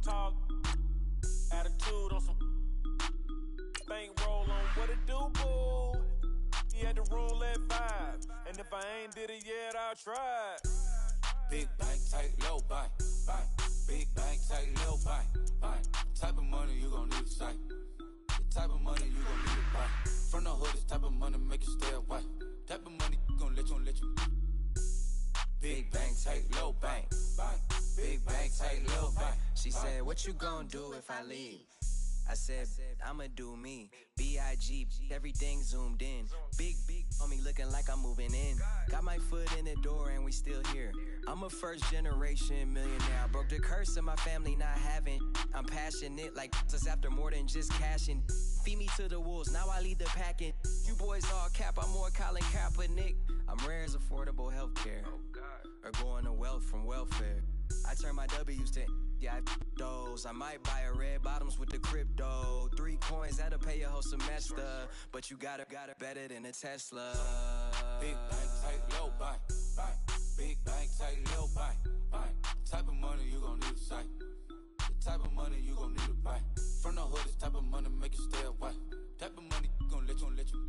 talk, attitude on some bankroll on what it do, boo. He had the roulette vibe, and if I ain't did it yet, I'll try. Big bank, tight, low bank, bank. Big bank, tight, low bank, bank. Type of money you gon' need to sight. The type of money you gon' need to buy. From the hood, this type of money make you stay away. Type of money gon' let you. Big bank, tight, low bank, bank. Big bank, tight, low bank. She said, what you gon' do if I leave? I said, I'ma do me. B.I.G. Everything zoomed in. Big on me looking like I'm moving in. Got my foot in the door and we still here. I'm a first generation millionaire. I broke the curse of my family not having. I'm passionate like this after more than just cashing. Feed me to the wolves, now I lead the packing. You boys all cap, I'm more Colin Kaepernick. I'm rare as affordable healthcare. Or going to wealth from welfare. I turn my W's to those. I might buy a red bottoms with the crypto. 3 coins, that'll pay your whole semester. But you got it better than a Tesla. Big bank, tight, low bank, bank. Big bank, tight, low bank, bank. Type of money you gon' need to sight. The type of money you gon' need to buy. From the hood, this type of money make you stay away. Type of money gon' let you.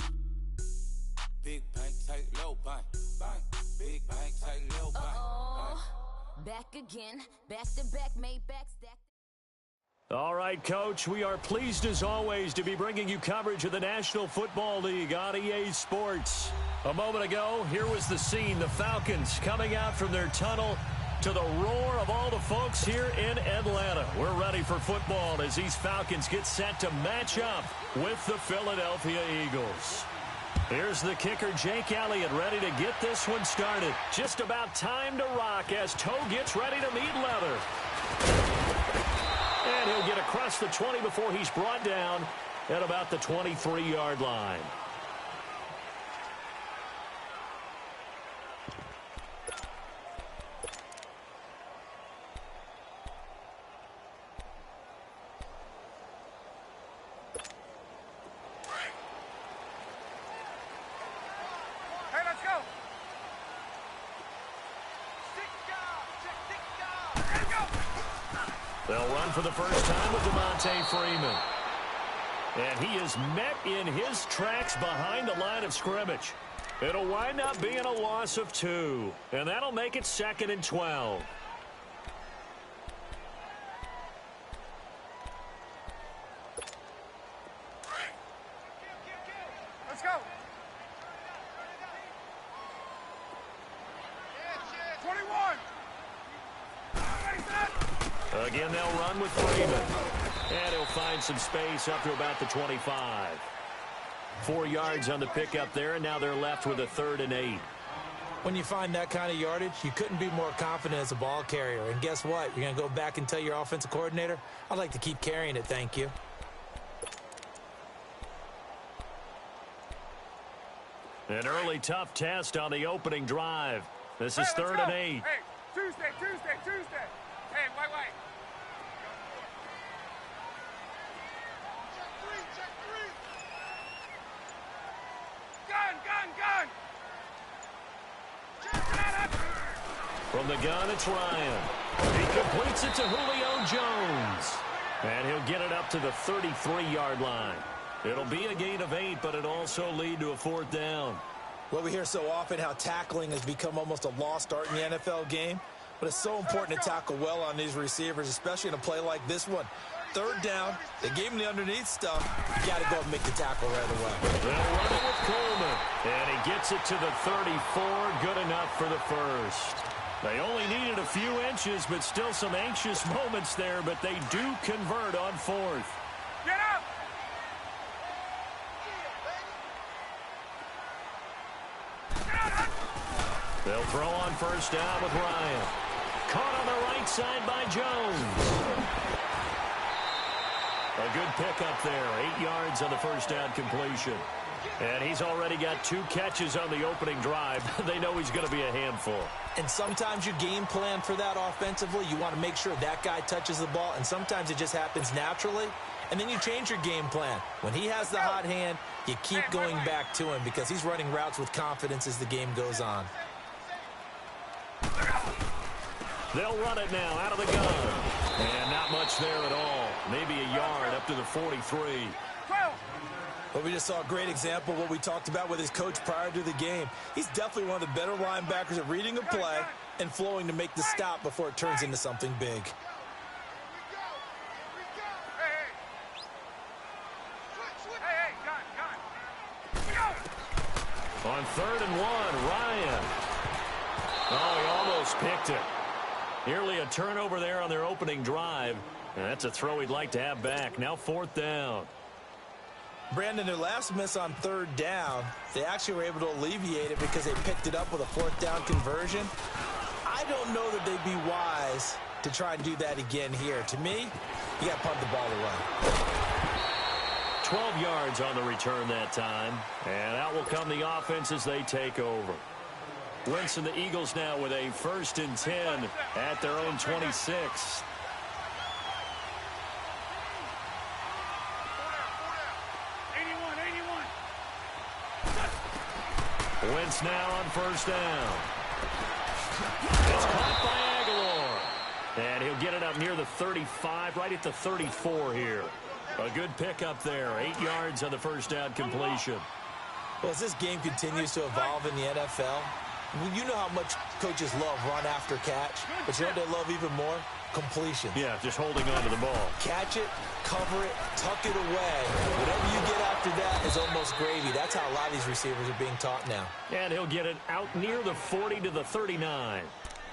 Big bank, tight, low bank, bank. Big bank, tight, low bank, bank. Back again, back to back, made back, stack. All right, Coach, we are pleased as always to be bringing you coverage of the National Football League on EA Sports. A moment ago, here was the scene, the Falcons coming out from their tunnel to the roar of all the folks here in Atlanta. We're ready for football as these Falcons get set to match up with the Philadelphia Eagles. Here's the kicker, Jake Elliott, ready to get this one started. Just about time to rock as Toe gets ready to meet leather. And he'll get across the 20 before he's brought down at about the 23-yard line. They'll run for the first time with Devontae Freeman. And he is met in his tracks behind the line of scrimmage. It'll wind up being a loss of 2. And that'll make it 2nd and 12. Let's go. Again, they'll run with Freeman. And he'll find some space up to about the 25. 4 yards on the pickup there, and now they're left with a 3rd and 8. When you find that kind of yardage, you couldn't be more confident as a ball carrier. And guess what? You're going to go back and tell your offensive coordinator, I'd like to keep carrying it, thank you. An early tough test on the opening drive. This is 3rd and 8. Hey, Tuesday. Hey, wait. Check three. Gun. From the gun, it's Ryan. He completes it to Julio Jones. And he'll get it up to the 33-yard line. It'll be a gain of 8, but it also lead to a 4th down. Well, we hear so often how tackling has become almost a lost art in the NFL game. But it's so important to tackle well on these receivers, especially in a play like this one. 3rd down, they gave him the underneath stuff. You got to go and make the tackle right away. They'll run it with Coleman. And he gets it to the 34. Good enough for the first. They only needed a few inches, but still some anxious moments there. But they do convert on 4th. Get up! They'll throw on 1st down with Ryan. Caught on the right side by Jones. A good pickup there. 8 yards on the 1st down completion. And he's already got 2 catches on the opening drive. They know he's going to be a handful. And sometimes you game plan for that offensively. You want to make sure that guy touches the ball. And sometimes it just happens naturally. And then you change your game plan. When he has the hot hand, you keep going back to him because he's running routes with confidence as the game goes on. They'll run it now out of the gun. And not much there at all. Maybe a yard up to the 43. But we just saw a great example of what we talked about with his coach prior to the game. He's definitely one of the better linebackers at reading a play and flowing to make the stop before it turns into something big. On 3rd and 1, Ryan. Oh, he almost picked it. Nearly a turnover there on their opening drive. And that's a throw he'd like to have back. Now 4th down. Brandon, their last miss on 3rd down, they actually were able to alleviate it because they picked it up with a 4th down conversion. I don't know that they'd be wise to try and do that again here. To me, you got to punt the ball away. 12 yards on the return that time. And out will come the offense as they take over. Wentz and the Eagles now with a 1st and 10 at their own 26. Wentz now on 1st down. It's caught by Aguilar. And he'll get it up near the 35, right at the 34 here. A good pickup there. 8 yards on the 1st down completion. Well, as this game continues to evolve in the NFL, you know how much coaches love run after catch, but you know what they love even more? Completion. Yeah, just holding on to the ball. Catch it, cover it, tuck it away. Whatever you get after that is almost gravy. That's how a lot of these receivers are being taught now. And he'll get it out near the 40 to the 39.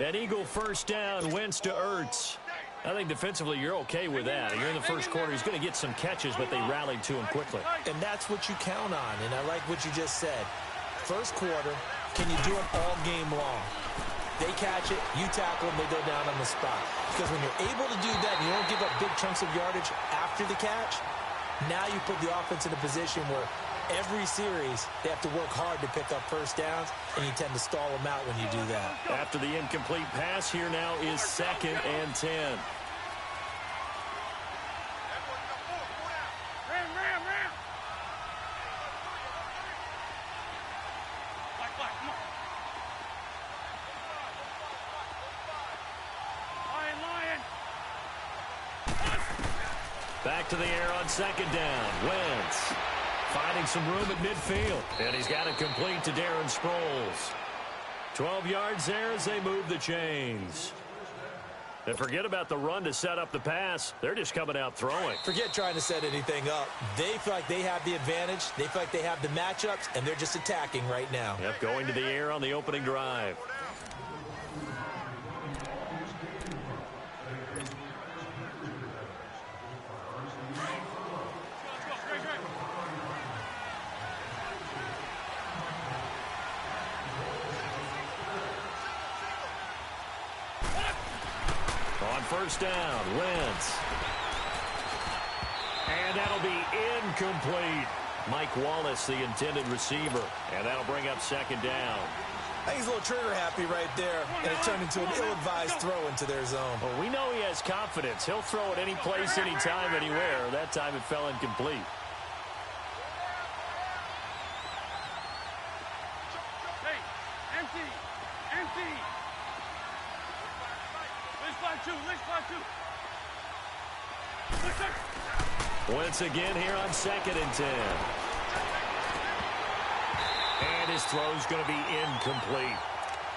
An Eagle 1st down, Wentz to Ertz. I think defensively you're okay with that. You're in the 1st quarter. He's going to get some catches, but they rallied to him quickly. And that's what you count on, and I like what you just said. 1st quarter, can you do it all game long? They catch it, you tackle them, they go down on the spot. Because when you're able to do that and you don't give up big chunks of yardage after the catch, now you put the offense in a position where every series they have to work hard to pick up 1st downs, and you tend to stall them out when you do that. After the incomplete pass, here now is 2nd and 10. Back to the air on 2nd down. Wentz finding some room at midfield. And he's got it complete to Darren Sproles. 12 yards there as they move the chains. And forget about the run to set up the pass. They're just coming out throwing. Forget trying to set anything up. They feel like they have the advantage. They feel like they have the matchups, and they're just attacking right now. Yep, going to the air on the opening drive. On 1st down, Wentz. And that'll be incomplete. Mike Wallace, the intended receiver. And that'll bring up 2nd down. I think he's a little trigger happy right there. And it turned into an ill-advised throw into their zone. Well, we know he has confidence. He'll throw it any place, anytime, anywhere. That time it fell incomplete. Once again here on 2nd and 10. And his throw's going to be incomplete.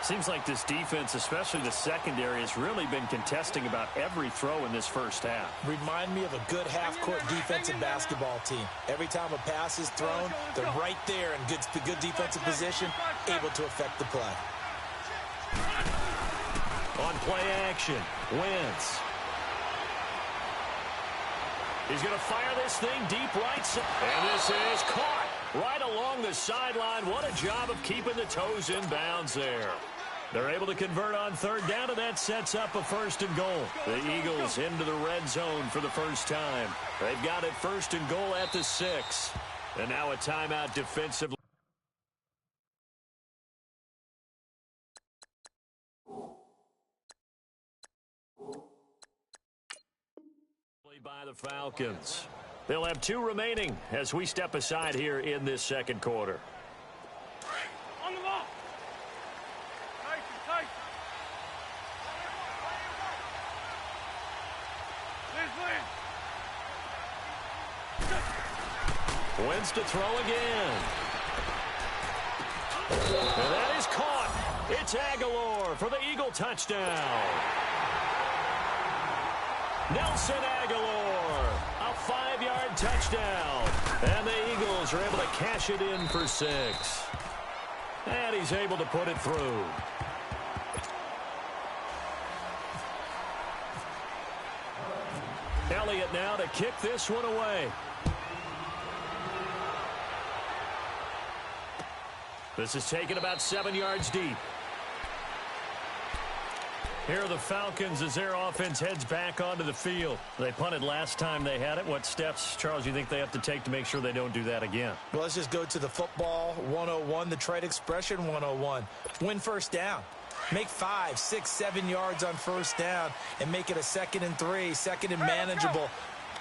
Seems like this defense, especially the secondary, has really been contesting about every throw in this 1st half. Remind me of a good half-court defensive basketball team. Every time a pass is thrown, they're right there in good defensive position, able to affect the play. On play action, Wentz. He's going to fire this thing deep right side. And this is caught right along the sideline. What a job of keeping the toes in bounds there. They're able to convert on 3rd down, and that sets up a 1st and goal. The Eagles into the red zone for the first time. They've got it 1st and goal at the 6. And now a timeout defensively. By the Falcons. They'll have 2 remaining as we step aside here in this 2nd quarter. On the ball. Tight. Wins to throw again. And that is caught. It's Aguilar for the Eagle touchdown. Nelson Aguilar, a 5-yard touchdown. And the Eagles are able to cash it in for 6. And he's able to put it through. Elliott now to kick this one away. This is taken about 7 yards deep. Here are the Falcons as their offense heads back onto the field. They punted last time they had it. What steps, Charles, you think they have to take to make sure they don't do that again? Well, let's just go to the football 101, the trade expression 101. Win first down. Make 5, 6, 7 yards on first down and make it a 2nd and 3, 2nd and manageable.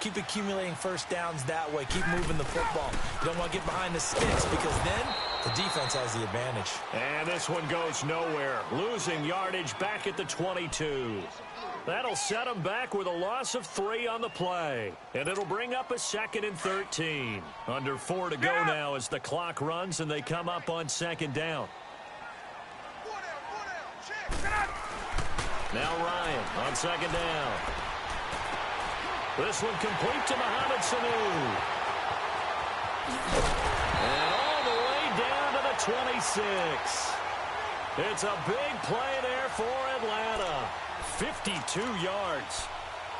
Keep accumulating first downs that way. Keep moving the football. You don't want to get behind the sticks because then the defense has the advantage. And this one goes nowhere. Losing yardage back at the 22. That'll set them back with a loss of 3 on the play. And it'll bring up a 2nd and 13. Under 4 to go now as the clock runs and they come up on 2nd down. Now Ryan on 2nd down. This one complete to Mohamed Sanu. And all the way down to the 26. It's a big play there for Atlanta. 52 yards.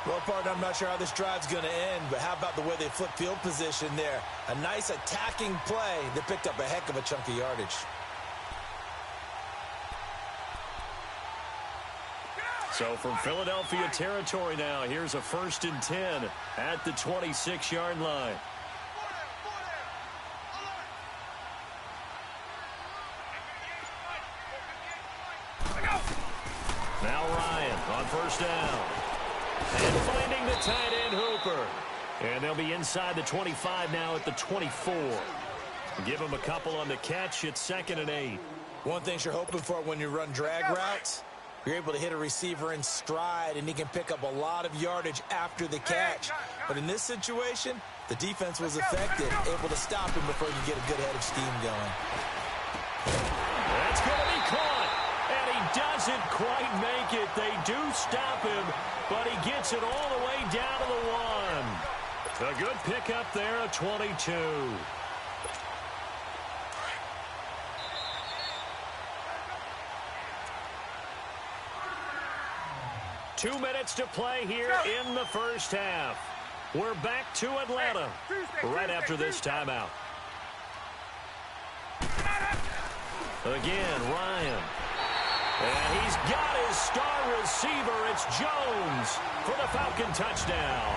Well, partner, I'm not sure how this drive's going to end, but how about the way they flip field position there? A nice attacking play that picked up a heck of a chunk of yardage. So from Philadelphia territory now, here's a 1st and 10 at the 26-yard line. Now Ryan on 1st down. And finding the tight end Hooper. And they'll be inside the 25 now at the 24. Give him a couple on the catch. It's 2nd and 8. One thing you're hoping for when you run drag routes, you're able to hit a receiver in stride, and he can pick up a lot of yardage after the catch. But in this situation, the defense was effective, able to stop him before you get a good head of steam going. That's going to be caught, and he doesn't quite make it. They do stop him, but he gets it all the way down to the 1. A good pickup there at 22. 2 minutes to play here in the first half. We're back to Atlanta right after this timeout. Again, Ryan. And he's got his star receiver. It's Jones for the Falcon touchdown.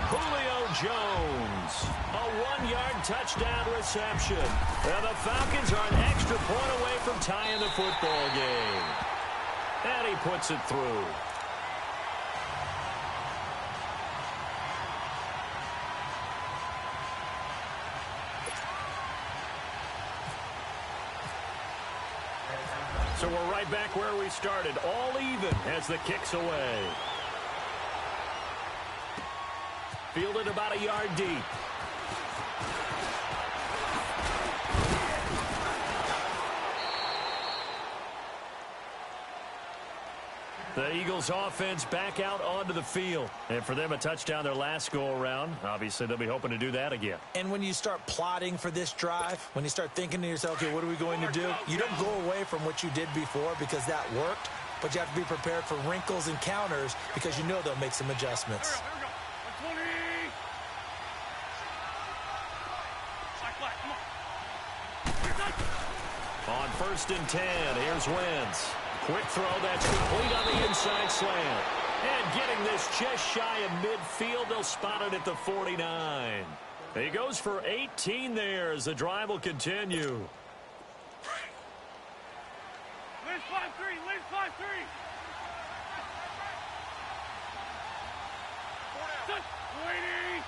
Julio Jones, a 1-yard touchdown reception. And the Falcons are an extra point away from tying the football game. And he puts it through. So we're right back where we started, all even as the kick's away. Fielded about a yard deep. The Eagles offense back out onto the field. And for them, a touchdown their last go-around. Obviously, they'll be hoping to do that again. And when you start plotting for this drive, when you start thinking to yourself, okay, what are we going to do? You don't go away from what you did before because that worked, but you have to be prepared for wrinkles and counters because you know they'll make some adjustments. On 1st and 10, here's Wentz. Quick throw that's complete on the inside slant. And getting this just shy of midfield, they'll spot it at the 49. He goes for 18 there as the drive will continue. Liz 5-3, Liz 5-3. Waiting.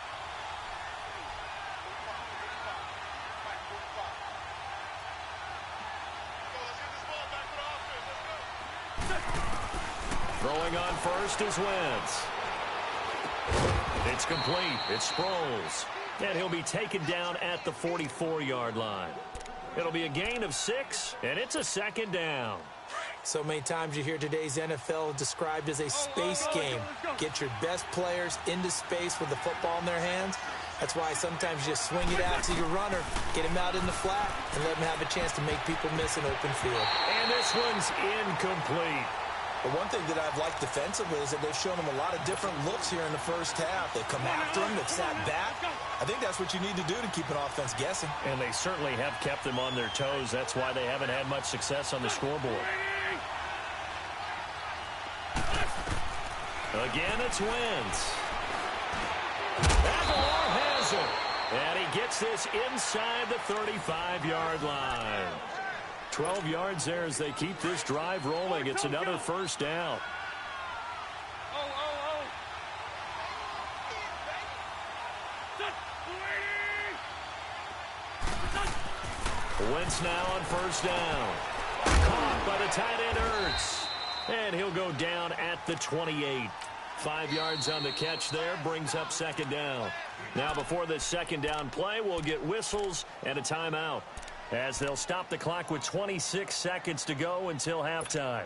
Throwing on first is Wentz. It's complete. It's Sproles. And he'll be taken down at the 44-yard line. It'll be a gain of 6, and it's a second down. So many times you hear today's NFL described as a space game. Get your best players into space with the football in their hands. That's why sometimes you just swing it out to your runner, get him out in the flat, and let him have a chance to make people miss an open field. And this one's incomplete. But one thing that I've liked defensively is that they've shown him a lot of different looks here in the first half. They've come after him, they've sat back. I think that's what you need to do to keep an offense guessing. And they certainly have kept them on their toes. That's why they haven't had much success on the scoreboard. Again, it's Wentz. Aguilar has it. And he gets this inside the 35-yard line. 12 yards there as they keep this drive rolling. It's another first down. Wentz now on first down. Caught by the tight end Ertz. And he'll go down at the 28. 5 yards on the catch there, brings up second down. Now before this second down play, we'll get whistles and a timeout, as they'll stop the clock with 26 seconds to go until halftime.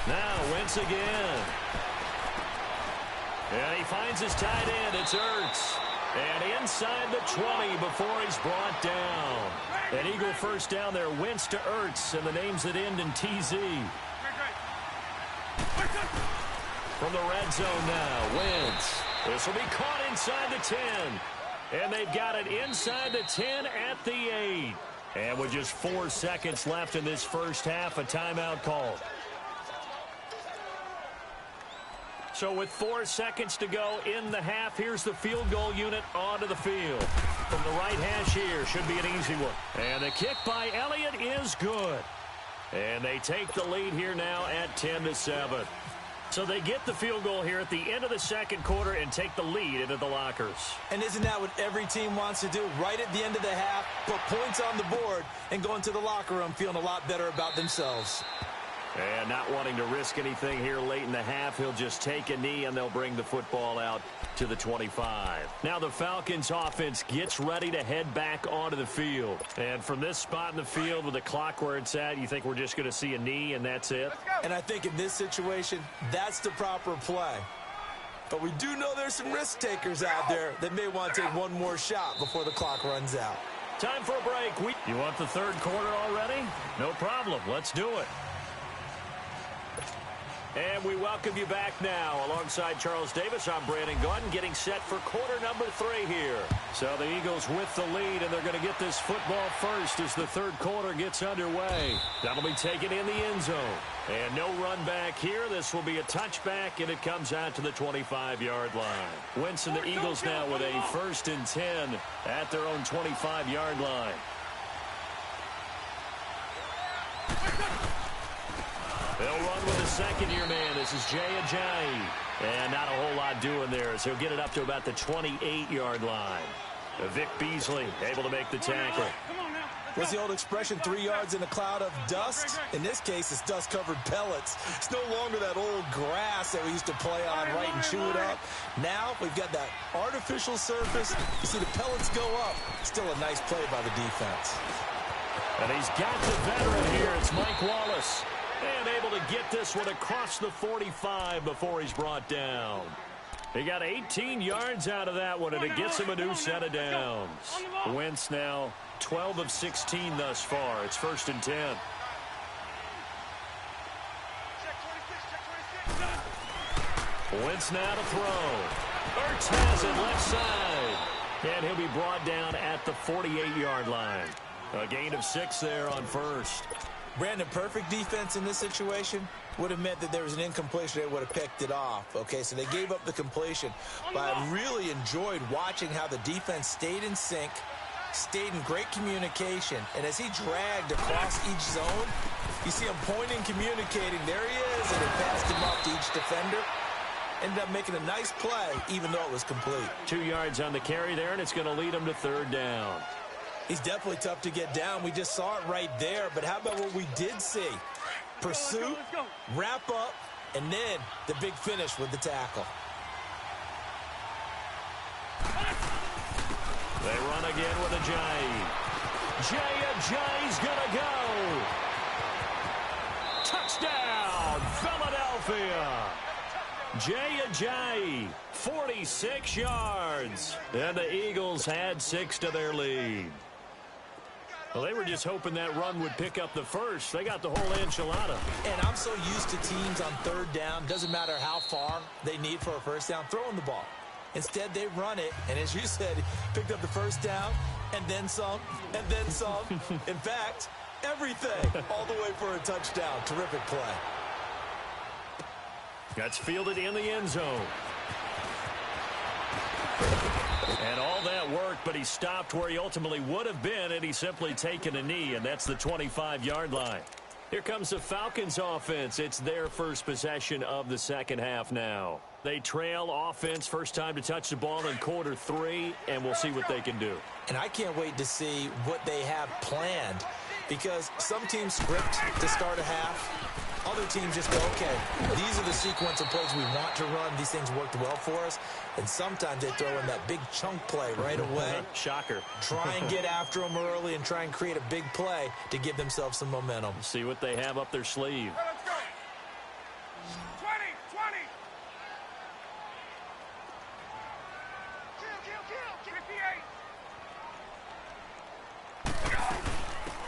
Now Wentz again. And he finds his tight end. It's Ertz. And inside the 20 before he's brought down. An Eagle first down there. Wentz to Ertz. And the names that end in TZ. From the red zone now. Wentz. This will be caught inside the 10. And they've got it inside the 10 at the 8. And with just 4 seconds left in this first half, a timeout called. So with 4 seconds to go in the half, here's the field goal unit onto the field. From the right hash here, should be an easy one. And the kick by Elliott is good. And they take the lead here now at 10-7. So they get the field goal here at the end of the second quarter and take the lead into the lockers. And isn't that what every team wants to do? Right at the end of the half, put points on the board and go into the locker room feeling a lot better about themselves. And not wanting to risk anything here late in the half, he'll just take a knee and they'll bring the football out to the 25. Now the Falcons offense gets ready to head back onto the field. And from this spot in the field with the clock where it's at, you think we're just going to see a knee and that's it? And I think in this situation, that's the proper play. But we do know there's some risk takers out there that may want to take one more shot before the clock runs out. Time for a break. You want the third quarter already? No problem. Let's do it. And we welcome you back now. Alongside Charles Davis, I'm Brandon Gaudin, getting set for quarter number 3 here. So the Eagles with the lead, and they're going to get this football first as the third quarter gets underway. That'll be taken in the end zone. And no run back here. This will be a touchback, and it comes out to the 25-yard line. Wentz and the Eagles now with a 1st and 10 at their own 25-yard line. They'll run with a second-year man. This is Jay Ajayi. And not a whole lot doing there, so he'll get it up to about the 28-yard line. Vic Beasley able to make the tackle. What's the old expression, 3 yards in a cloud of dust? In this case, it's dust-covered pellets. It's no longer that old grass that we used to play on, right, and chew it up. Now we've got that artificial surface. You see the pellets go up. Still a nice play by the defense. And he's got the veteran here. It's Mike Wallace. And able to get this one across the 45 before he's brought down. He got 18 yards out of that one, and it gets him a new set of downs. Wentz now 12 of 16 thus far. It's 1st and 10. Wentz now to throw. Ertz has it left side. And he'll be brought down at the 48-yard line. A gain of 6 there on first. Brandon, perfect defense in this situation would have meant that there was an incompletion. They would have picked it off. Okay, so they gave up the completion. But I really enjoyed watching how the defense stayed in sync, stayed in great communication. And as he dragged across each zone, you see him pointing, communicating. There he is, and it passed him up to each defender. ended up making a nice play, even though it was complete. 2 yards on the carry there, and it's going to lead him to third down. He's definitely tough to get down. We just saw it right there, but how about what we did see? Pursuit, wrap up, and then the big finish with the tackle. They run again with Ajayi. Ajayi's going to go. Touchdown, Philadelphia. Ajayi, 46 yards. And the Eagles had 6 to their lead. Well, they were just hoping that run would pick up the first. They got the whole enchilada. And I'm so used to teams on third down, doesn't matter how far they need for a first down, throwing the ball. Instead, they run it, and as you said, picked up the first down, and then some, and then some. In fact, everything, all the way for a touchdown. Terrific play. That's fielded in the end zone. And all that work, but he stopped where he ultimately would have been had he simply taken a knee, and that's the 25-yard line. Here comes the Falcons offense. It's their first possession of the second half now. They trail offense, first time to touch the ball in quarter 3, and we'll see what they can do. And I can't wait to see what they have planned, because some teams script to start a half. Other teams just go, okay, these are the sequence of plays we want to run. These things worked well for us. And sometimes they throw in that big chunk play right away. Shocker. Try and get after them early and try and create a big play to give themselves some momentum. See what they have up their sleeve. Let's go. 20, 20. Kill, 58.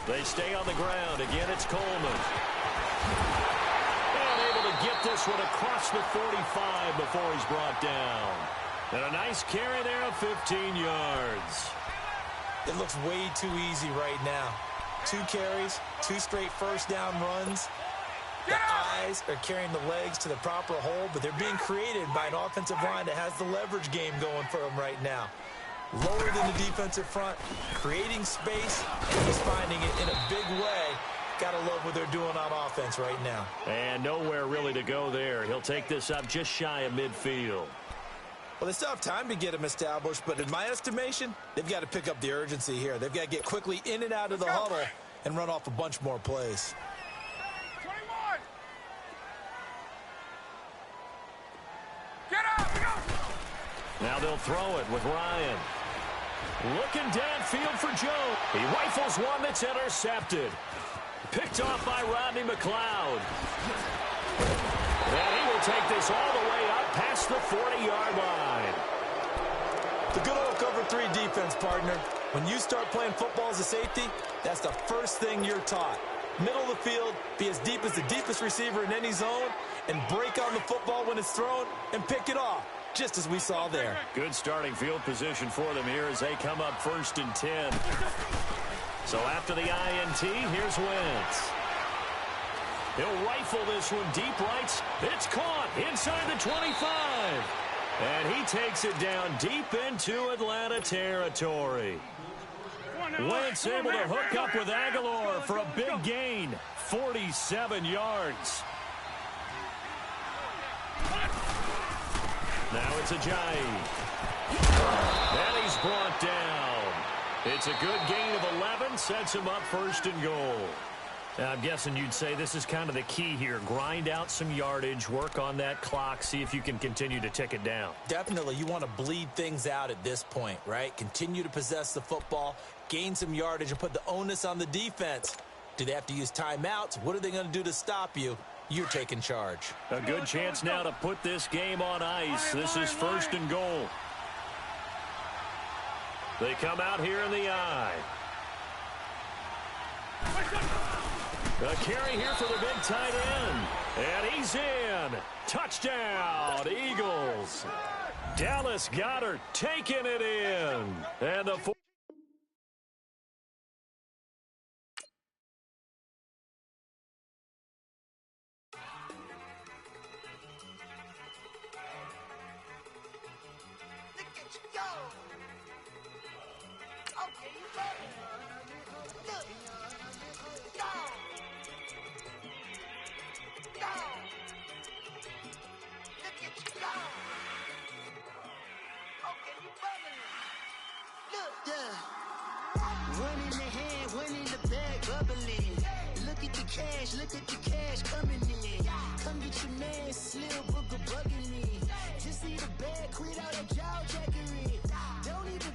They stay on the ground. Again, it's Coleman. And able to get this one across the 45 before he's brought down. And a nice carry there of 15 yards. It looks way too easy right now. 2 carries, 2 straight first down runs. The eyes are carrying the legs to the proper hole, but they're being created by an offensive line that has the leverage game going for them right now. Lower than the defensive front, creating space, and he's finding it in a big way. Gotta love what they're doing on offense right now. And nowhere really to go there. He'll take this up just shy of midfield. Well, they still have time to get him established, but in my estimation, they've got to pick up the urgency here. They've got to get quickly in and out of the huddle and run off a bunch more plays. 21. Get up, go. Now they'll throw it with Ryan. Looking downfield for Joe. He rifles one that's intercepted. Picked off by Rodney McLeod. And he will take this all the way up past the 40-yard line. The good old cover 3 defense, partner. When you start playing football as a safety, that's the first thing you're taught. Middle of the field, be as deep as the deepest receiver in any zone, and break on the football when it's thrown and pick it off, just as we saw there. Good starting field position for them here as they come up 1st and 10. So after the INT, here's Wentz. He'll rifle this one deep right. It's caught inside the 25. And he takes it down deep into Atlanta territory. Wentz able to hook up with Aguilar for a big gain. 47 yards. Now it's Ajayi. And he's brought down. It's a good gain of 11. Sets him up 1st and goal. I'm guessing you'd say this is kind of the key here. Grind out some yardage, work on that clock, see if you can continue to tick it down. Definitely, you want to bleed things out at this point, right? Continue to possess the football, gain some yardage, and put the onus on the defense. Do they have to use timeouts? What are they going to do to stop you? You're taking charge. A good chance now to put this game on ice. This is 1st and goal. They come out here in the eye. A carry here for the big tight end. And he's in. Touchdown, Eagles. Dallas Goedert taking it in. And the Look, yeah. One in the hand, one in the bag, bubbling. Look at the cash coming in. Come get your man, Slim Booker bugging me. Just need a bag, quit all that jaw jackery. Don't even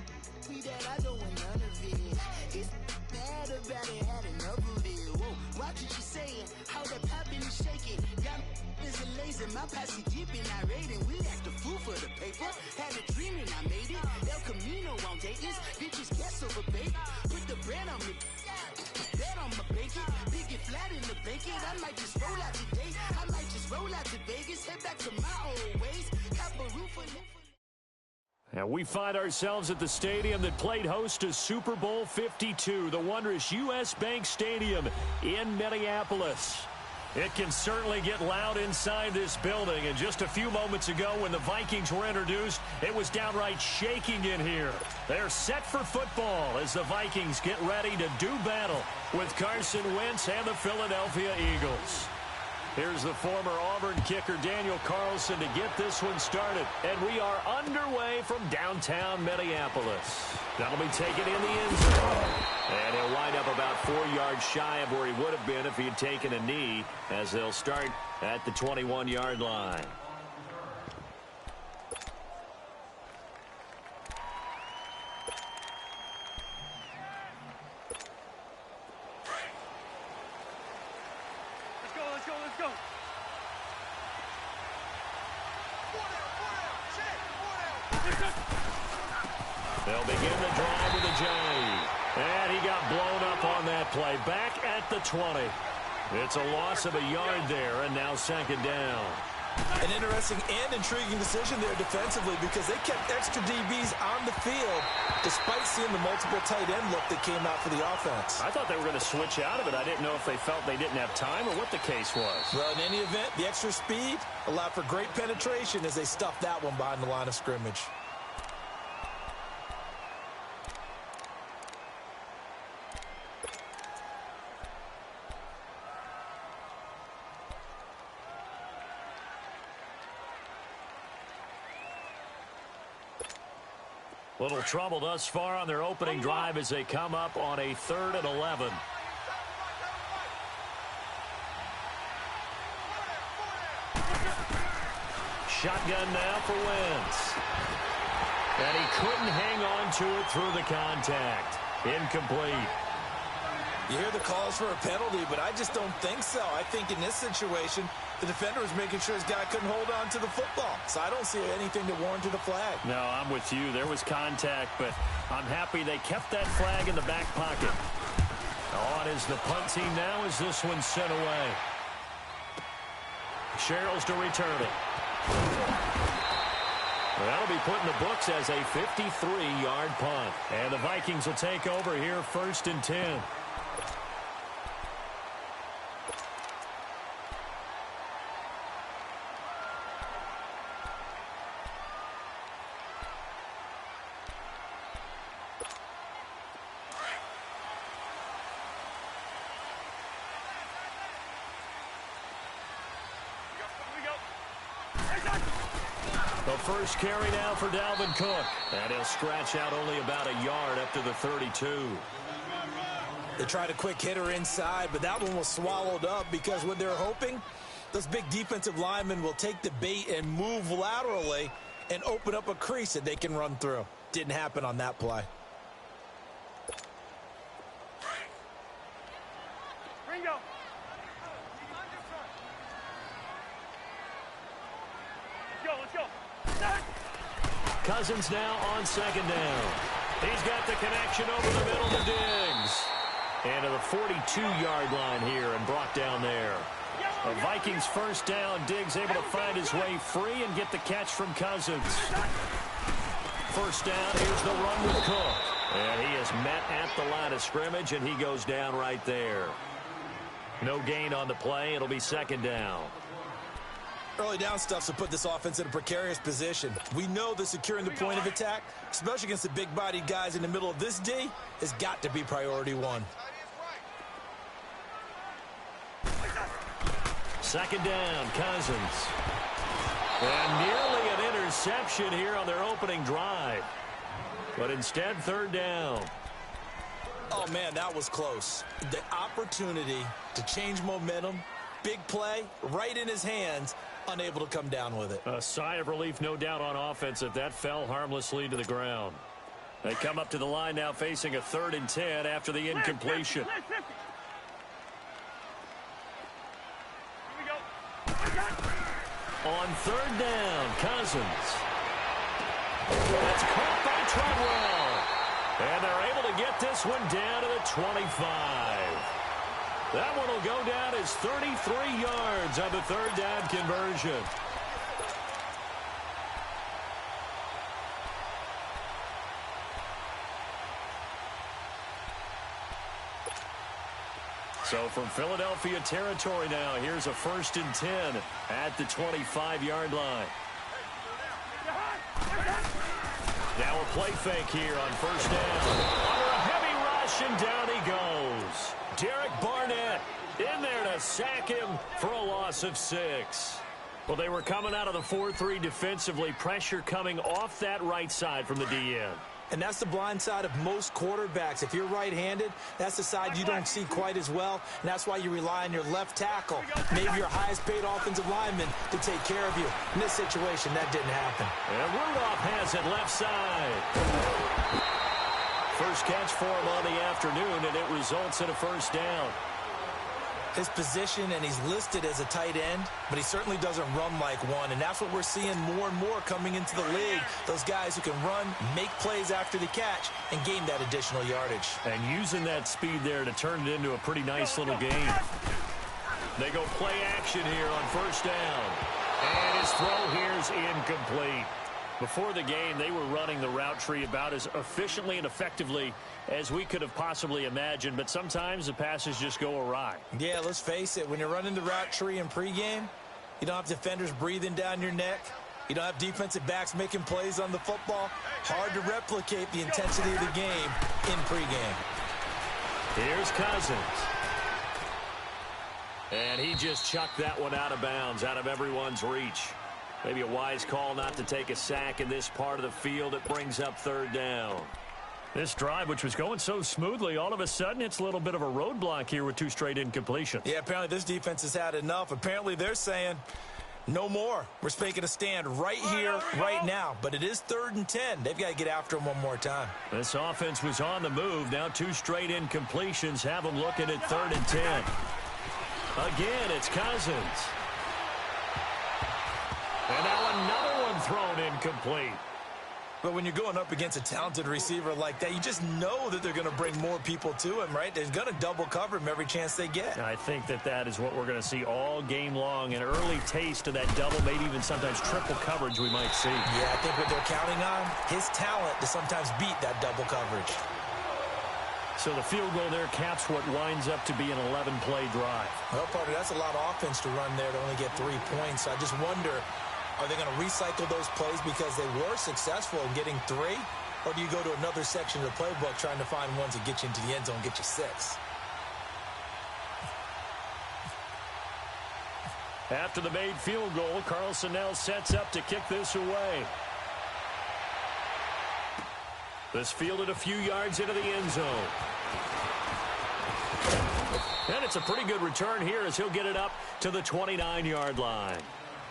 be that, I don't want none of it. He's bad about it, had enough of it. Whoa, watch what you saying, how that poppin' and shaking. Got is a laser, my posse dipping, I raiding. We act a fool for the paper. Had a dream and I made it. El Camino on Dayton's, bitches guess over bait. Put the bread on me, bet on my bacon. Big it flat in the bacon. I might just roll out today. I might just roll out to Vegas, head back to my old ways. Cop a roof for And we find ourselves at the stadium that played host to Super Bowl 52, the wondrous U.S. Bank Stadium in Minneapolis. It can certainly get loud inside this building, and just a few moments ago when the Vikings were introduced, it was downright shaking in here. They're set for football as the Vikings get ready to do battle with Carson Wentz and the Philadelphia Eagles. Here's the former Auburn kicker Daniel Carlson to get this one started. And we are underway from downtown Minneapolis. That'll be taken in the end zone. And he'll wind up about 4 yards shy of where he would have been if he had taken a knee, as they'll start at the 21-yard line. Let's go. They'll begin the drive with a J. And he got blown up on that play. Back at the 20. It's a loss of a yard there, and now second down. An interesting and intriguing decision there defensively, because they kept extra DBs on the field despite seeing the multiple tight end look that came out for the offense. I thought they were going to switch out of it. I didn't know if they felt they didn't have time or what the case was. Well, in any event, the extra speed allowed for great penetration as they stuffed that one behind the line of scrimmage. Little trouble thus far on their opening drive as they come up on a 3rd and 11. Shotgun now for Wentz. And he couldn't hang on to it through the contact. Incomplete. You hear the calls for a penalty, but I just don't think so. I think in this situation, the defender was making sure his guy couldn't hold on to the football. So I don't see anything that warranted a flag. No, I'm with you. There was contact, but I'm happy they kept that flag in the back pocket. On is the punt team now as this one's sent away. Sherrills to return it. Well, that'll be put in the books as a 53-yard punt. And the Vikings will take over here 1st and 10. The first carry now for Dalvin Cook. And he'll scratch out only about a yard up to the 32. They tried a quick hitter inside, but that one was swallowed up because what they're hoping, those big defensive linemen will take the bait and move laterally and open up a crease that they can run through. Didn't happen on that play. Ringo. Let's go. Cousins now on 2nd down. He's got the connection over the middle to Diggs. And to the 42-yard line here and brought down there. The Vikings 1st down. Diggs able to find his way free and get the catch from Cousins. 1st down. Here's the run with Cook. And he is met at the line of scrimmage, and he goes down right there. No gain on the play. It'll be 2nd down. Early down stuff to put this offense in a precarious position. We know that securing the point of attack, especially against the big-bodied guys in the middle of this D, has got to be priority one. 2nd down, Cousins. And nearly an interception here on their opening drive. But instead, third down. Oh, man, that was close. The opportunity to change momentum, big play, right in his hands, unable to come down with it. A sigh of relief, no doubt, on offense that fell harmlessly to the ground. They come up to the line now facing a 3rd and 10 after the incompletion. On 3rd down, Cousins. That's caught by Treadwell. And they're able to get this one down to the 25. That one will go down as 33 yards on the 3rd down conversion. So from Philadelphia territory now, here's a 1st and 10 at the 25-yard line. Now a play fake here on 1st down. Under a heavy rush, and down he goes. Derek Barnett in there to sack him for a loss of 6. Well, they were coming out of the 4-3 defensively. Pressure coming off that right side from the DN. And that's the blind side of most quarterbacks. If you're right-handed, that's the side you don't see quite as well. And that's why you rely on your left tackle, maybe your highest-paid offensive lineman, to take care of you. In this situation, that didn't happen. And Rudolph has it left side. First catch for him on the afternoon, and it results in a 1st down. His position, and he's listed as a tight end, but he certainly doesn't run like one, and that's what we're seeing more and more coming into the league. Those guys who can run, make plays after the catch, and gain that additional yardage. And using that speed there to turn it into a pretty nice little game. They go play action here on 1st down. And his throw here's incomplete. Before the game, they were running the route tree about as efficiently and effectively as we could have possibly imagined, but sometimes the passes just go awry. Yeah, let's face it, when you're running the route tree in pregame, you don't have defenders breathing down your neck. You don't have defensive backs making plays on the football. Hard to replicate the intensity of the game in pregame. Here's Cousins. And he just chucked that one out of bounds, out of everyone's reach. Maybe a wise call not to take a sack in this part of the field. It brings up 3rd down. This drive, which was going so smoothly, all of a sudden it's a little bit of a roadblock here with 2 straight incompletions. Yeah, apparently this defense has had enough. Apparently they're saying no more. We're making a stand right here, right now. But it is 3rd and 10. They've got to get after him one more time. This offense was on the move. Now 2 straight incompletions have them looking at 3rd and 10. Again, it's Cousins. And now another one thrown incomplete. But when you're going up against a talented receiver like that, you just know that they're going to bring more people to him, right? They're going to double cover him every chance they get. I think that is what we're going to see all game long. An early taste of that double, maybe even sometimes triple coverage we might see. Yeah, I think what they're counting on, his talent to sometimes beat that double coverage. So the field goal there caps what winds up to be an 11-play drive. Well, partner, that's a lot of offense to run there to only get 3 points. So I just wonder, are they going to recycle those plays because they were successful in getting 3? Or do you go to another section of the playbook trying to find ones that get you into the end zone, get you 6? After the made field goal, Carlson now sets up to kick this away. This fielded a few yards into the end zone. And it's a pretty good return here as he'll get it up to the 29-yard line.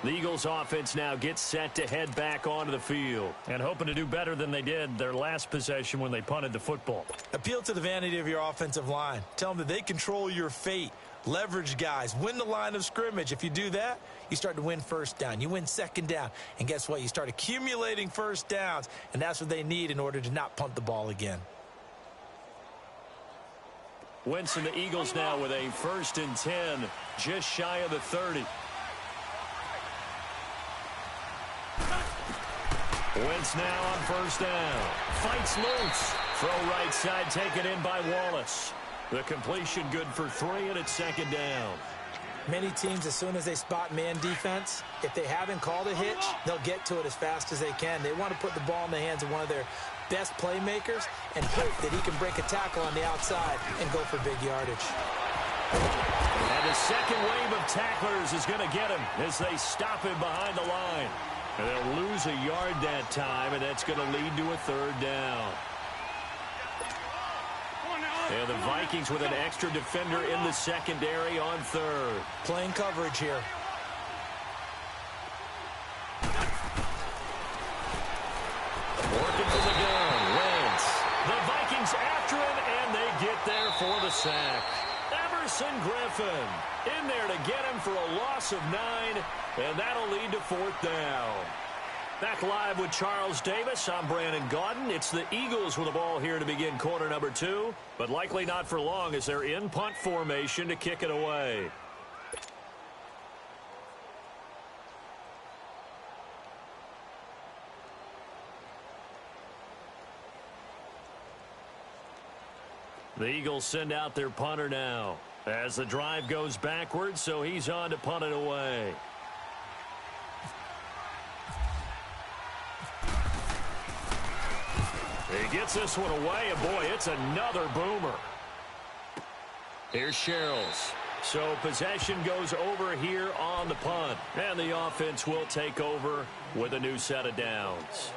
The Eagles offense now gets set to head back onto the field and hoping to do better than they did their last possession when they punted the football. Appeal to the vanity of your offensive line. Tell them that they control your fate. Leverage guys. Win the line of scrimmage. If you do that, you start to win 1st down. You win 2nd down. And guess what? You start accumulating 1st downs. And that's what they need in order to not punt the ball again. Wentz and the Eagles now with a 1st and 10, just shy of the 30. Wentz now on 1st down. Fights loose. Throw right side, taken in by Wallace. The completion good for 3, and it's 2nd down. Many teams, as soon as they spot man defense, if they haven't called a hitch, they'll get to it as fast as they can. They want to put the ball in the hands of one of their best playmakers and hope that he can break a tackle on the outside and go for big yardage. And And the second wave of tacklers is going to get him as they stop him behind the line. And they'll lose a yard that time, and that's going to lead to a third down. And the Vikings with an extra defender in the secondary on third. Playing coverage here. Working for the gun. Wentz. The Vikings after him, and they get there for the sack. Everson Griffin in there to get him for a loss of 9, and that'll lead to fourth down. Back live with Charles Davis. I'm Brandon Gaudin. It's the Eagles with the ball here to begin quarter number 2, but likely not for long as they're in punt formation to kick it away. The Eagles send out their punter now as the drive goes backwards, so he's on to punt it away. He gets this one away, and boy, it's another boomer. Here's Sherrills. So possession goes over here on the punt, and the offense will take over with a new set of downs.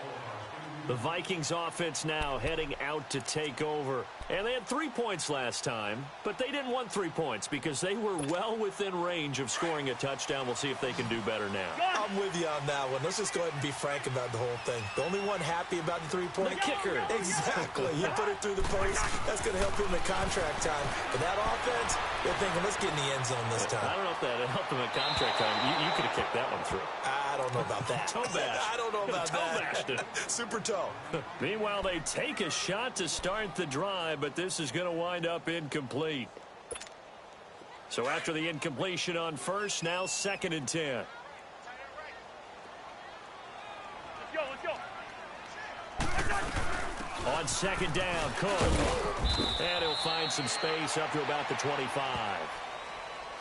The Vikings offense now heading out to take over. And they had 3 points last time, but they didn't want 3 points because they were well within range of scoring a touchdown. We'll see if they can do better now. I'm with you on that one. Let's just go ahead and be frank about the whole thing. The only one happy about the 3-point The kicker. Exactly. You put it through the post. That's going to help him in contract time. But that offense, they're thinking, let's get in the end zone this time. I don't know if that helped him in contract time. You could have kicked that one through. I don't know about that. Toe bash. I don't know about Toe that. bashed it. Super toe. Meanwhile, they take a shot to start the drive, but this is going to wind up incomplete. So after the incompletion on first, now 2nd and 10. Let's go. On 2nd down, Cook. And he'll find some space up to about the 25.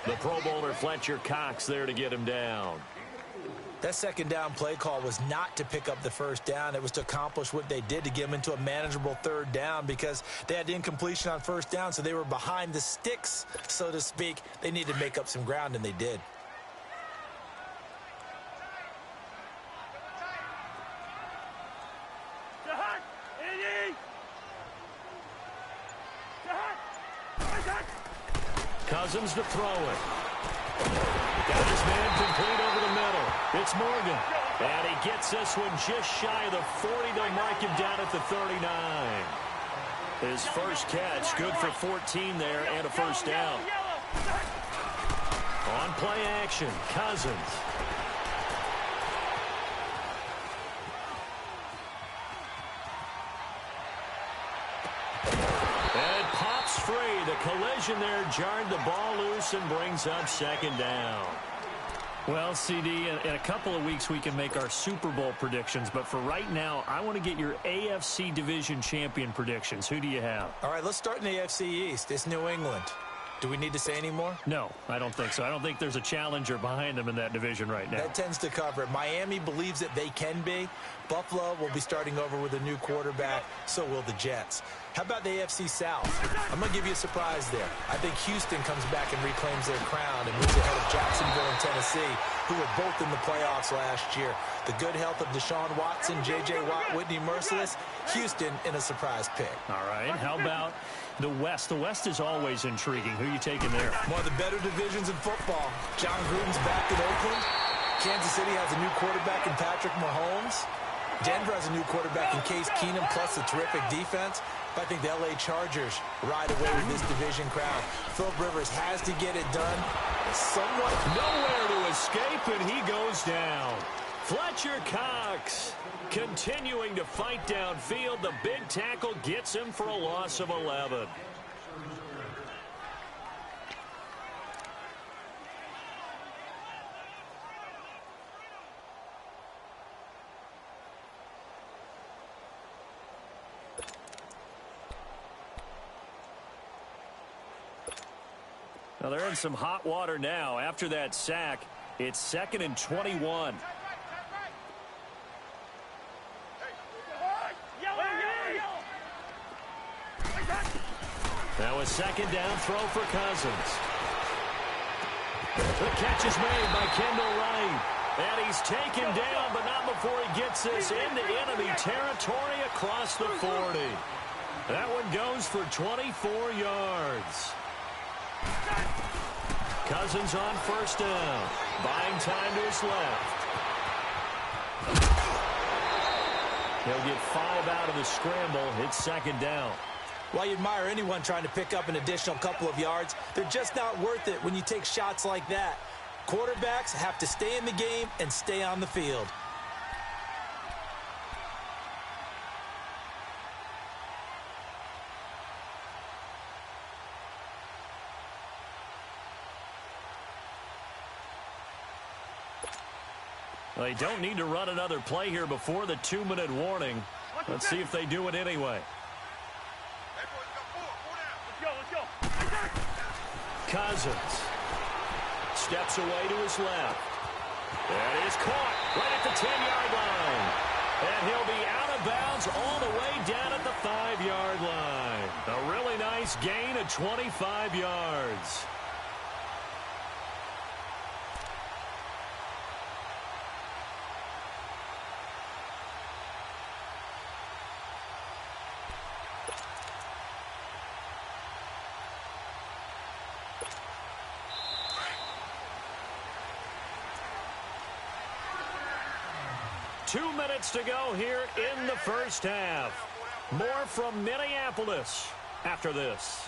The Pro Bowler Fletcher Cox there to get him down. That 2nd down play call was not to pick up the first down. It was to accomplish what they did to get them into a manageable 3rd down because they had the incompletion on 1st down, so they were behind the sticks, so to speak. They needed to make up some ground, and they did. Cousins to throw it. Got his man complete over the middle. It's Morgan. And he gets this one just shy of the 40. They'll mark him down at the 39. His first catch, good for 14 there and a first down. On play action, Cousins. And pops free. The collision there jarred the ball loose and brings up 2nd down. Well, CD, in a couple of weeks we can make our Super Bowl predictions, but for right now, I want to get your AFC Division Champion predictions. Who do you have? All right, let's start in the AFC East. It's New England. Do we need to say any more? No, I don't think so. I don't think there's a challenger behind them in that division right now. That tends to cover it. Miami believes that they can be. Buffalo will be starting over with a new quarterback. So will the Jets. How about the AFC South? I'm going to give you a surprise there. I think Houston comes back and reclaims their crown and moves ahead of Jacksonville and Tennessee, who were both in the playoffs last year. The good health of Deshaun Watson, J.J. Watt, Whitney Merciless. Houston in a surprise pick. All right. How about the West? The West is always intriguing. Who are you taking there? One of the better divisions in football. John Gruden's back in Oakland. Kansas City has a new quarterback in Patrick Mahomes. Denver has a new quarterback in Case Keenum, plus a terrific defense. But I think the L.A. Chargers ride away with this division crown. Philip Rivers has to get it done. Somewhat nowhere to escape, and he goes down. Fletcher Cox continuing to fight downfield. The big tackle gets him for a loss of 11. Now they're in some hot water now. After that sack, it's 2nd and 21. Now a 2nd down throw for Cousins. The catch is made by Kendall Wright. And he's taken down, but not before he gets this into enemy territory across the 40. That one goes for 24 yards. Cousins on first down. Buying time to his left. He'll get 5 out of the scramble. It's second down. While you admire anyone trying to pick up an additional couple of yards, they're just not worth it when you take shots like that. Quarterbacks have to stay in the game and stay on the field. They don't need to run another play here before the 2-minute warning. Let's see if they do it anyway. Let's go. Cousins steps away to his left. That is caught right at the 10-yard line. And he'll be out of bounds all the way down at the 5-yard line. A really nice gain of 25 yards. Two minutes to go here in the first half. More from Minneapolis after this.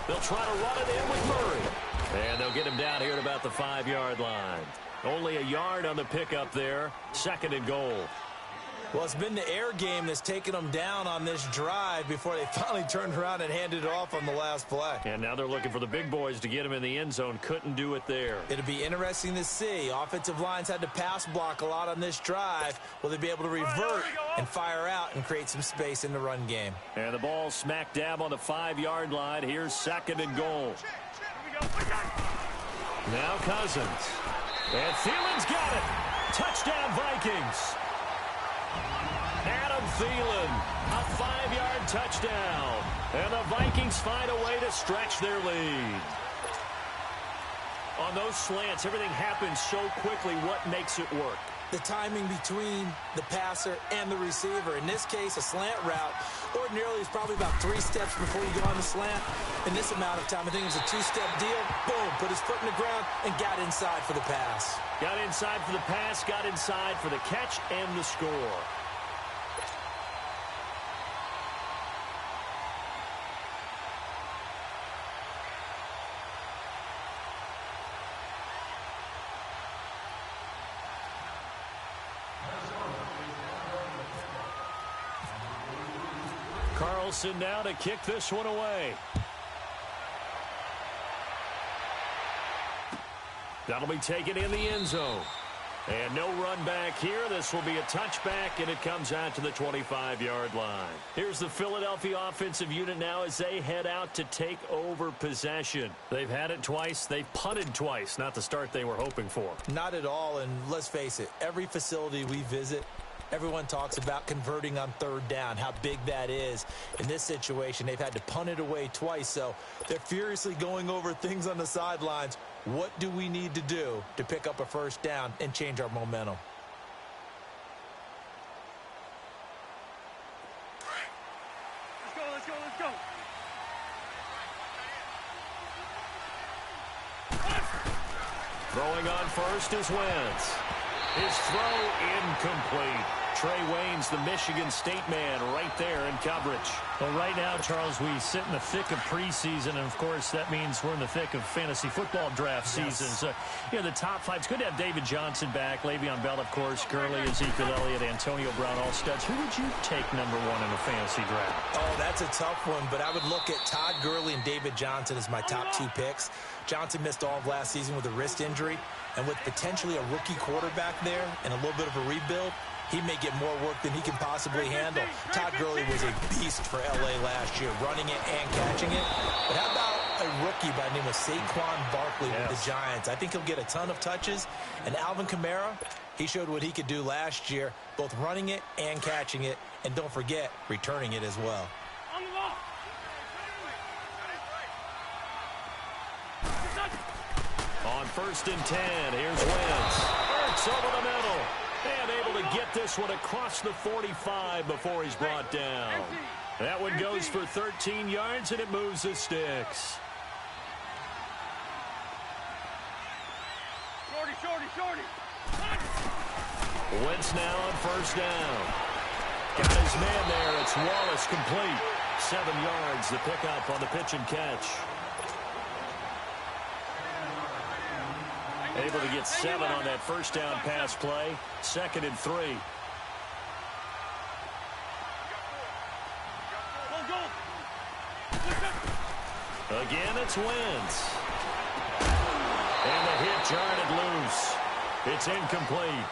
They'll try to run it in with Murray. And they'll get him down here at about the 5-yard line. Only a yard on the pickup there. Second and goal. Well, it's been the air game that's taken them down on this drive before they finally turned around and handed it off on the last play. And now they're looking for the big boys to get him in the end zone. Couldn't do it there. It'll be interesting to see. Offensive lines had to pass block a lot on this drive. Will they be able to revert and fire out and create some space in the run game? And the ball smack dab on the 5-yard line. Here's second and goal. Now Cousins. And Thielen's got it. Touchdown Vikings. Adam Thielen, a 5-yard touchdown. And the Vikings find a way to stretch their lead. On those slants, everything happens so quickly. What makes it work? The timing between the passer and the receiver. In this case, a slant route ordinarily is probably about 3 steps before you go on the slant. In this amount of time, I think it was a 2-step deal. Boom, put his foot in the ground and got inside for the pass. Got inside for the pass, got inside for the catch and the score. Carlson now to kick this one away. That'll be taken in the end zone. And no run back here. This will be a touchback, and it comes out to the 25-yard line. Here's the Philadelphia offensive unit now as they head out to take over possession. They've had it twice. They've punted twice. Not the start they were hoping for. Not at all, and let's face it, every facility we visit, everyone talks about converting on third down, how big that is. In this situation, they've had to punt it away twice, so they're furiously going over things on the sidelines. What do we need to do to pick up a first down and change our momentum? Let's go. Throwing on first is Wentz. His throw incomplete. Trey Waynes, the Michigan State man, right there in coverage. Well, right now, Charles, we sit in the thick of preseason, and, of course, that means we're in the thick of fantasy football draft season. So, the top five. It's good to have David Johnson back, Le'Veon Bell, of course, Gurley, Ezekiel Elliott, Antonio Brown, all studs. Who would you take number one in a fantasy draft? Oh, that's a tough one, but I would look at Todd Gurley and David Johnson as my top two picks. Johnson missed all of last season with a wrist injury, and with potentially a rookie quarterback there and a little bit of a rebuild, he may get more work than he can possibly handle. Todd Gurley was a beast for L.A. last year, running it and catching it. But how about a rookie by the name of Saquon Barkley with the Giants? I think he'll get a ton of touches. And Alvin Kamara, he showed what he could do last year, both running it and catching it. And don't forget, returning it as well. On 1st and 10, here's Wentz. Hurts over the middle. And able to get this one across the 45 before he's brought down. That one goes for 13 yards, and it moves the sticks. Shorty. Wentz now on 1st down. Got his man there. It's Wallace complete. 7 yards, the pickup on the pitch and catch. Able to get 7 on that 1st down pass play. 2nd and 3. Again, it's Wentz. And the hit jarred loose. It's incomplete.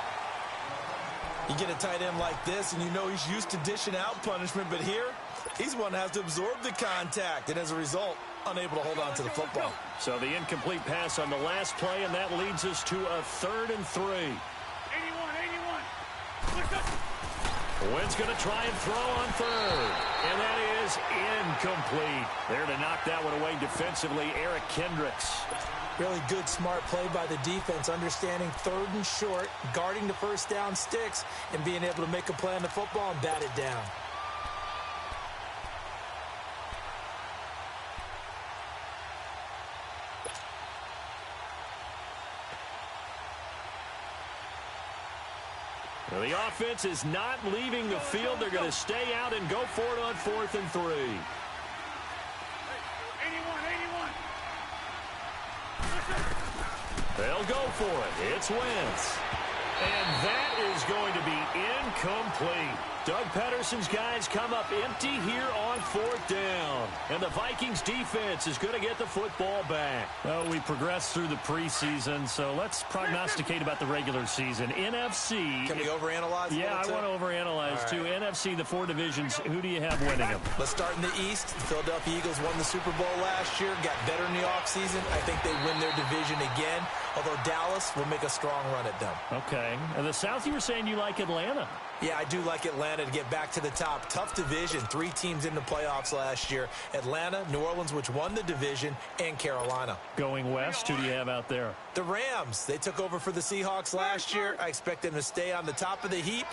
You get a tight end like this, and you know he's used to dishing out punishment, but here, he's one that has to absorb the contact, and as a result, unable to hold on to the football. So the incomplete pass on the last play, and that leads us to a 3rd and 3. 81. Wentz going to try and throw on 3rd. And that is incomplete. There to knock that one away defensively, Eric Kendricks. Really good, smart play by the defense, understanding 3rd and short, guarding the 1st down sticks, and being able to make a play on the football and bat it down. Well, the offense is not leaving the field. They're going to stay out and go for it on 4th and 3. 81. They'll go for it. It's Wentz. And that is going to be incomplete. Doug Pederson's guys come up empty here on 4th down. And the Vikings defense is going to get the football back. Well, we progressed through the preseason, so let's prognosticate about the regular season. NFC. Can we overanalyze? Yeah, I want to overanalyze, too. NFC, the 4 divisions, who do you have winning them? Let's start in the East. The Philadelphia Eagles won the Super Bowl last year, got better in the offseason. I think they win their division again, although Dallas will make a strong run at them. Okay. And the South, you were saying you like Atlanta. Yeah, I do like Atlanta to get back to the top. Tough division. 3 teams in the playoffs last year. Atlanta, New Orleans, which won the division, and Carolina. Going west, who do you have out there? The Rams. They took over for the Seahawks last year. I expect them to stay on the top of the heap.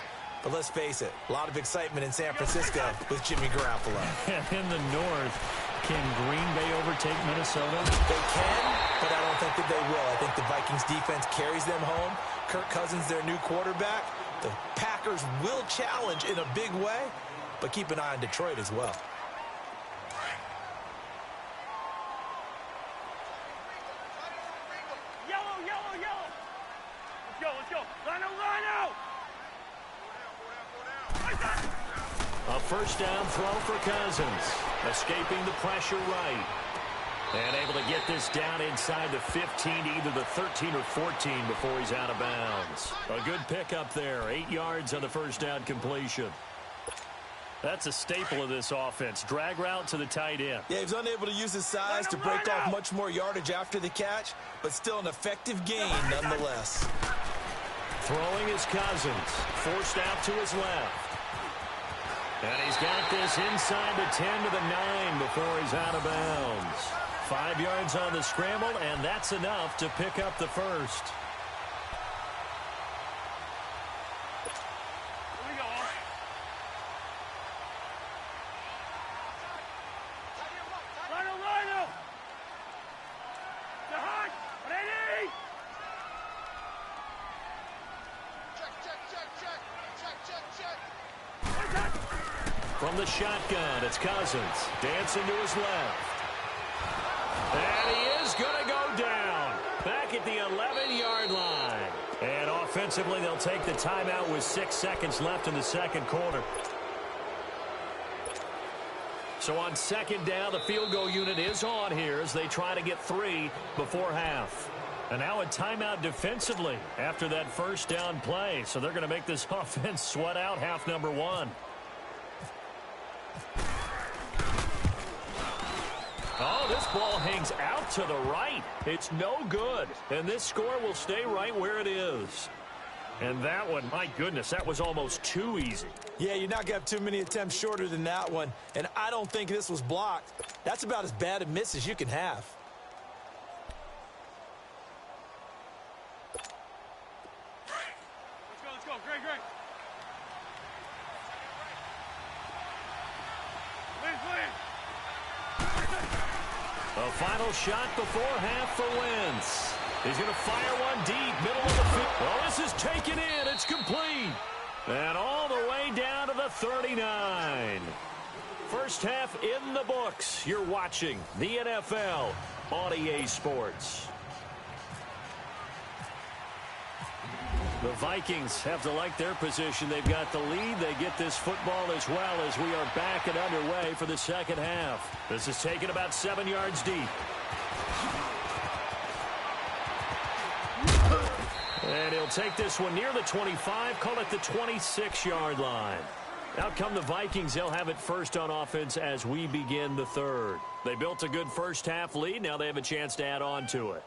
But let's face it, a lot of excitement in San Francisco with Jimmy Garoppolo. And in the north, can Green Bay overtake Minnesota? They can, but I don't think that they will. I think the Vikings defense carries them home. Kirk Cousins, their new quarterback. The Packers will challenge in a big way, but keep an eye on Detroit as well. Yellow. Let's go. Rhino. A 1st down throw for Cousins. Escaping the pressure right. And able to get this down inside the 15 to either the 13 or 14 before he's out of bounds. A good pickup there. 8 yards on the 1st down completion. That's a staple of this offense. Drag route to the tight end. Yeah, he was unable to use his size to break off much more yardage after the catch, but still an effective gain nonetheless. Throwing is Cousins. Forced out to his left. And he's got this inside the 10 to the 9 before he's out of bounds. 5 yards on the scramble, and that's enough to pick up the 1st. Rhino. The hot. Ready. Check. From the shotgun, it's Cousins. Dancing to his left. And he is going to go down. Back at the 11-yard line. And offensively, they'll take the timeout with 6 seconds left in the second quarter. So on second down, the field goal unit is on here as they try to get 3 before half. And now a timeout defensively after that first down play. So they're going to make this offense sweat out half number 1. Oh, this ball hangs out to the right. It's no good. And this score will stay right where it is. And that one, my goodness, that was almost too easy. Yeah, you're not going to have too many attempts shorter than that one. And I don't think this was blocked. That's about as bad a miss as you can have. Let's go. Great. A final shot before half for Wentz. He's going to fire one deep, middle of the field. Well, this is taken in. It's complete. And all the way down to the 39. First half in the books. You're watching the NFL on EA Sports. The Vikings have to like their position. They've got the lead. They get this football as well as we are back and underway for the second half. This is taken about 7 yards deep. And he'll take this one near the 25, call it the 26-yard line. Out come the Vikings. They'll have it first on offense as we begin the third. They built a good first half lead. Now they have a chance to add on to it.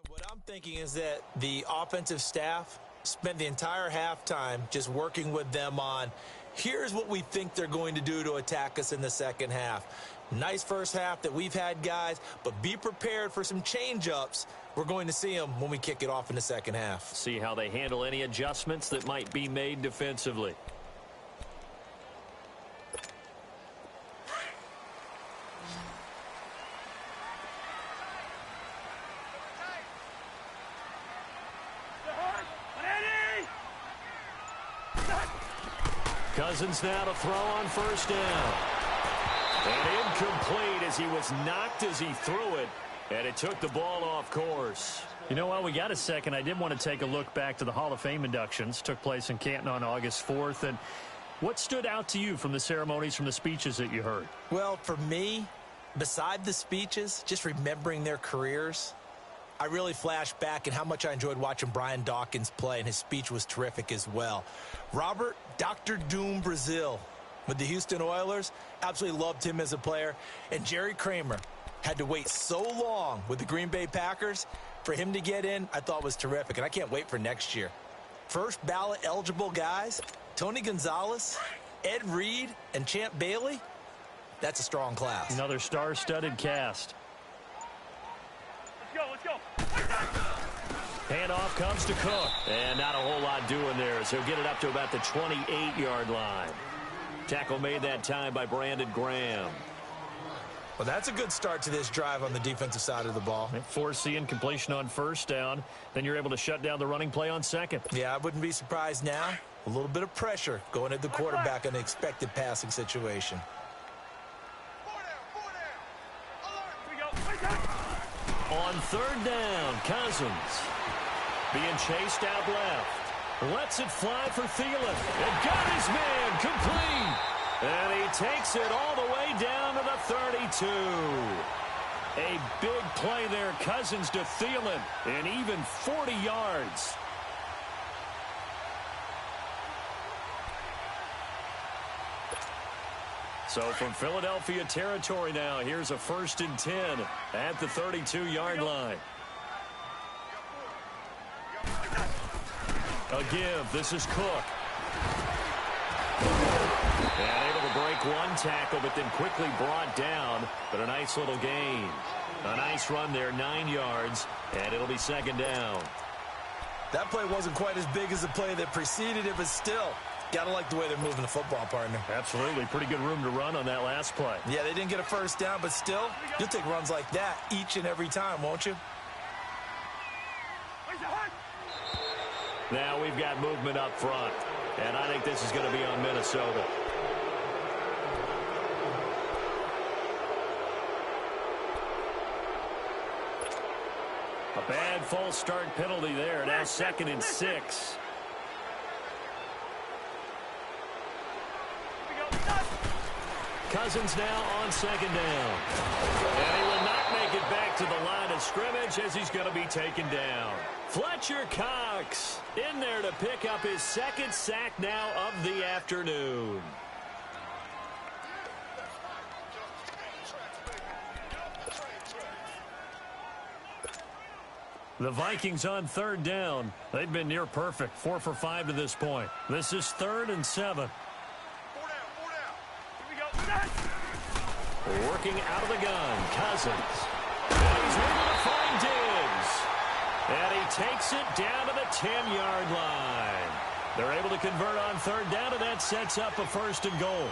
What I'm thinking is that the offensive staff spent the entire halftime just working with them on, here's what we think they're going to do to attack us in the second half. Nice first half that we've had, guys, but be prepared for some change-ups. We're going to see them when we kick it off in the second half. See how they handle any adjustments that might be made defensively. Cousins now to throw on first down. And incomplete as he was knocked as he threw it. And it took the ball off course. You know, while we got a second, I did want to take a look back to the Hall of Fame inductions. Took place in Canton on August 4th. And what stood out to you from the ceremonies, from the speeches that you heard? Well, for me, beside the speeches, just remembering their careers, I really flashed back at how much I enjoyed watching Brian Dawkins play, and his speech was terrific as well. Robert Dr. Doom Brazil with the Houston Oilers, absolutely loved him as a player. And Jerry Kramer had to wait so long with the Green Bay Packers. For him to get in, I thought was terrific, and I can't wait for next year. First ballot eligible guys, Tony Gonzalez, Ed Reed, and Champ Bailey. That's a strong class. Another star-studded cast. Let's go. Handoff comes to Cook. And not a whole lot doing there as he'll get it up to about the 28-yard line. Tackle made that time by Brandon Graham. Well, that's a good start to this drive on the defensive side of the ball. Forcing completion on first down. Then you're able to shut down the running play on second. Yeah, I wouldn't be surprised now. A little bit of pressure going at the quarterback in an expected passing situation. On third down, Cousins being chased out left. Lets it fly for Thielen. And got his man complete. And he takes it all the way down to the 32. A big play there, Cousins to Thielen, and even 40 yards. So from Philadelphia territory now, here's a 1st and 10 at the 32-yard line. A give. This is Cook. And able to break one tackle, but then quickly brought down. But a nice little gain. A nice run there, 9 yards, and it'll be 2nd down. That play wasn't quite as big as the play that preceded it, but still, got to like the way they're moving the football, partner. Absolutely. Pretty good room to run on that last play. Yeah, they didn't get a 1st down, but still, you'll take runs like that each and every time, won't you? Now we've got movement up front, and I think this is going to be on Minnesota. A bad false start penalty there. Now 2nd and 6. Cousins now on 2nd down. And he will not make it back to the line of scrimmage as he's going to be taken down. Fletcher Cox in there to pick up his 2nd sack now of the afternoon. The Vikings on 3rd down. They've been near perfect. 4 for 5 to this point. This is 3rd and 7. Working out of the gun, Cousins. And he's able to find Diggs. And he takes it down to the 10-yard line. They're able to convert on 3rd down, and that sets up a 1st and goal.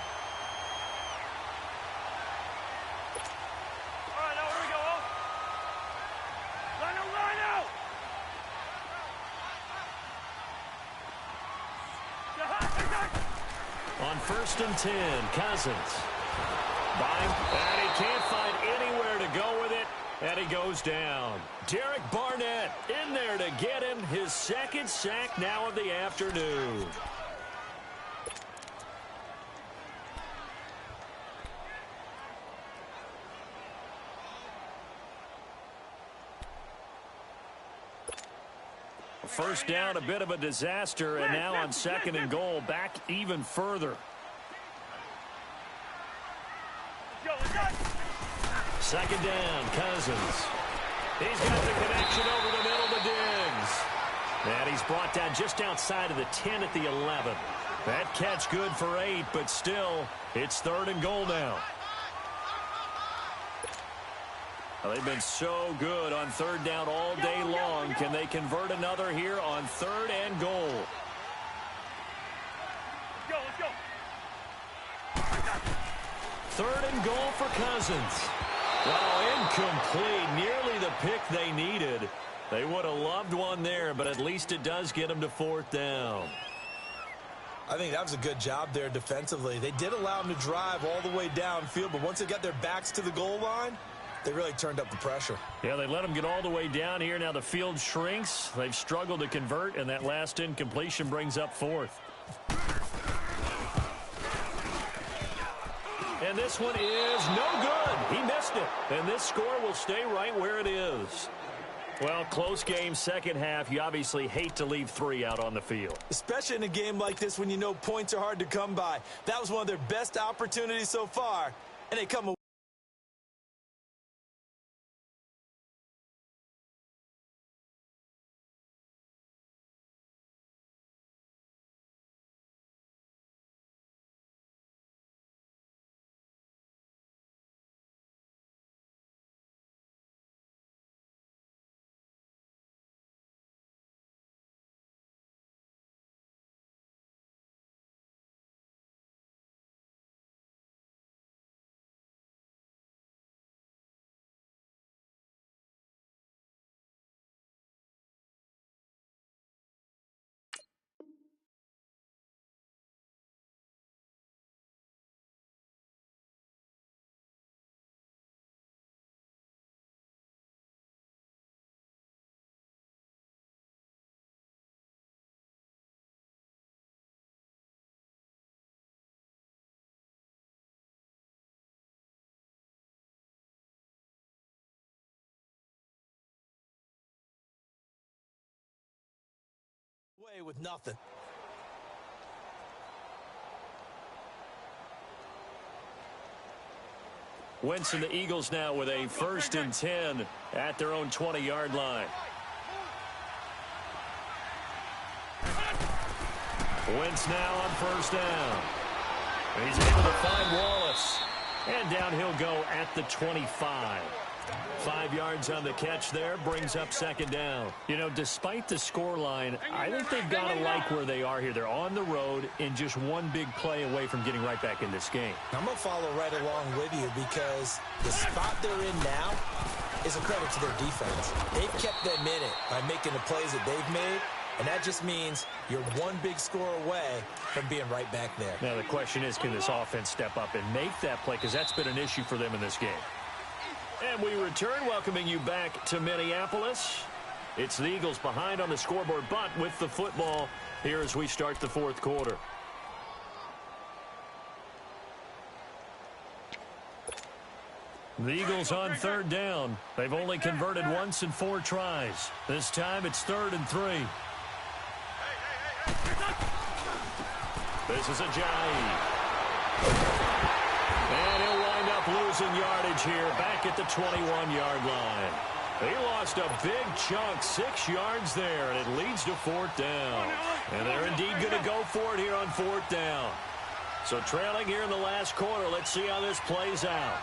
On 1st and 10, Cousins. And he can't find anywhere to go with it, and he goes down. Derek Barnett in there to get him his 2nd sack now of the afternoon. First down, a bit of a disaster, and now on 2nd and goal, back even further. 2nd down, Cousins. He's got the connection over the middle to Diggs. And he's brought down just outside of the 10 at the 11. That catch good for 8, but still, it's 3rd and goal now. Well, they've been so good on 3rd down all day long. Can they convert another here on 3rd and goal? Let's go. 3rd and goal for Cousins. Well, incomplete. Nearly the pick they needed. They would have loved one there, but at least it does get them to 4th down. I think that was a good job there defensively. They did allow them to drive all the way downfield, but once they got their backs to the goal line, they really turned up the pressure. Yeah, they let them get all the way down here. Now the field shrinks. They've struggled to convert, and that last incompletion brings up 4th. And this one is no good. He missed it. And this score will stay right where it is. Well, close game, 2nd half. You obviously hate to leave 3 out on the field. Especially in a game like this when you know points are hard to come by. That was one of their best opportunities so far, and they come away. With nothing. Wentz and the Eagles now with a 1st and 10 at their own 20-yard line. Wentz now on 1st down. He's able to find Wallace. And down he'll go at the 25. 5 yards on the catch there, brings up 2nd down. You know, despite the scoreline, I think they've got to like where they are here. They're on the road and just one big play away from getting right back in this game. I'm going to follow right along with you because the spot they're in now is a credit to their defense. They've kept them in it by making the plays that they've made, and that just means you're one big score away from being right back there. Now the question is, can this offense step up and make that play? Because that's been an issue for them in this game. And we return, welcoming you back to Minneapolis. It's the Eagles behind on the scoreboard, but with the football here as we start the 4th quarter. The Eagles on 3rd down. They've only converted once in 4 tries. This time it's 3rd and 3. This is Ajayi. And he'll wind up losing yardage here back at the 21-yard line. He lost a big chunk, 6 yards there, and it leads to 4th down. And they're indeed going to go for it here on 4th down. So trailing here in the last quarter, let's see how this plays out.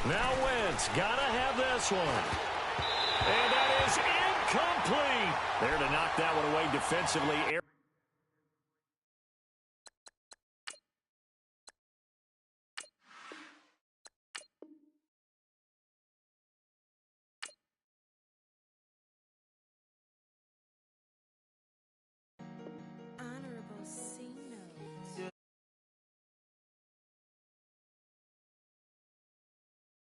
Now Wentz, got to have this one. And that is incomplete. There to knock that one away defensively.